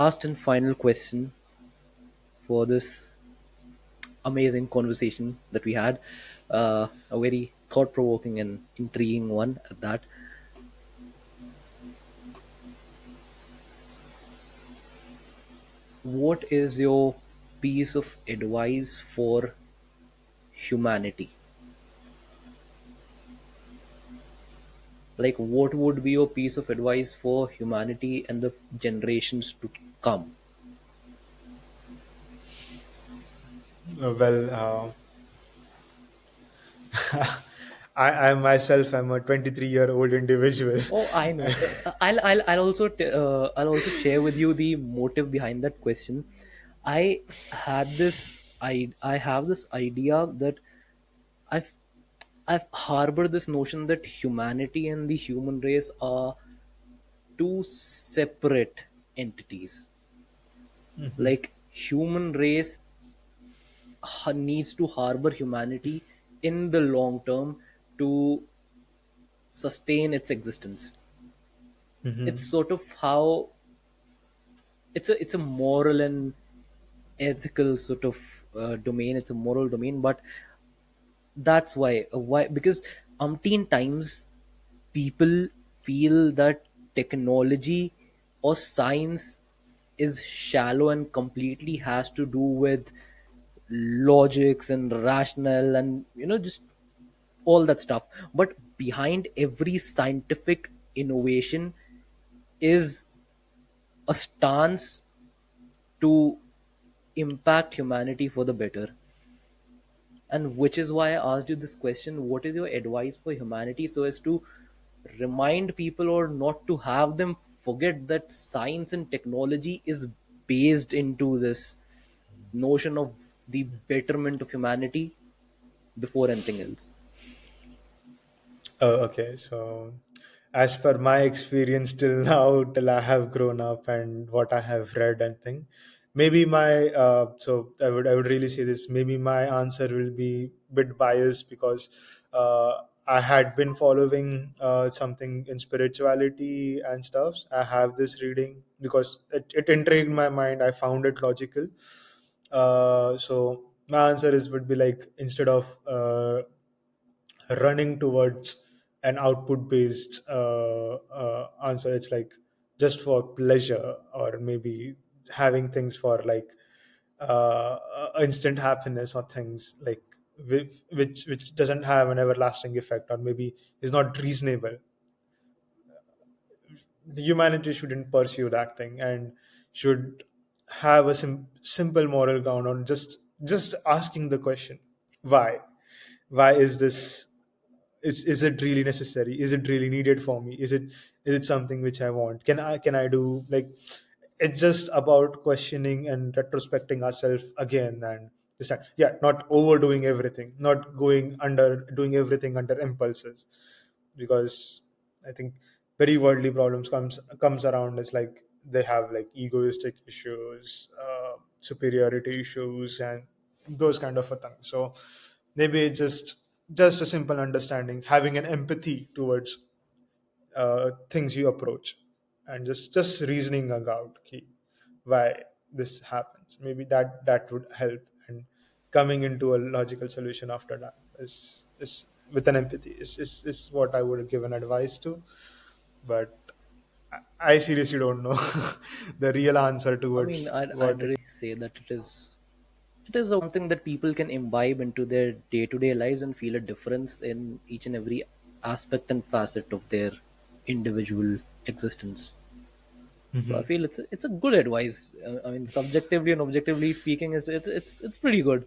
Last and final question for this amazing conversation that we had. A very thought provoking and intriguing one at that. What is your piece of advice for humanity? Like, what would be your piece of advice for humanity and the generations to come? Well, I myself am a 23-year-old individual. Oh, I know. I'll also share with you the motive behind that question. I I have this idea that I've I've harbored this notion that humanity and the human race are two separate entities. Like human race needs to harbor humanity in the long term to sustain its existence. It's sort of how it's a moral and ethical sort of domain. It's a moral domain, but that's why because umpteen times people feel that technology or science is shallow and completely has to do with logics and rational and just all that stuff. But behind every scientific innovation is a stance to impact humanity for the better. And which is why I asked you this question: what is your advice for humanity, so as to remind people or not to have them forget that science and technology is based into this notion of the betterment of humanity before anything else. Oh, okay. So, as per my experience till now, till I have grown up and what I have read and think, maybe my so I would really say this. Maybe my answer will be bit biased because I had been following something in spirituality and stuff. I have this reading because it intrigued my mind. I found it logical. So my answer is would be like instead of running towards an output based answer, it's like just for pleasure or maybe having things for like instant happiness or things like which doesn't have an everlasting effect or maybe is not reasonable. The humanity shouldn't pursue that thing and should have a simple moral ground on just asking the question why is this, is it really necessary, is it really needed for me, is it something which I want, can I do like, it's just about questioning and retrospecting ourselves again and this time, yeah, not overdoing everything, not going under doing everything under impulses, because I think very worldly problems comes around. It's like they have like egoistic issues, superiority issues, and those kind of a thing. So maybe it's just a simple understanding, having an empathy towards things you approach, and just reasoning about why this happens. Maybe that would help, and coming into a logical solution after that is with an empathy is what I would give an advice to. But I seriously don't know the real answer I mean, towards I'd what it. really say that it is something that people can imbibe into their day-to-day lives and feel a difference in each and every aspect and facet of their individual existence. So I feel it's a good advice. I mean, subjectively and objectively speaking, it's pretty good.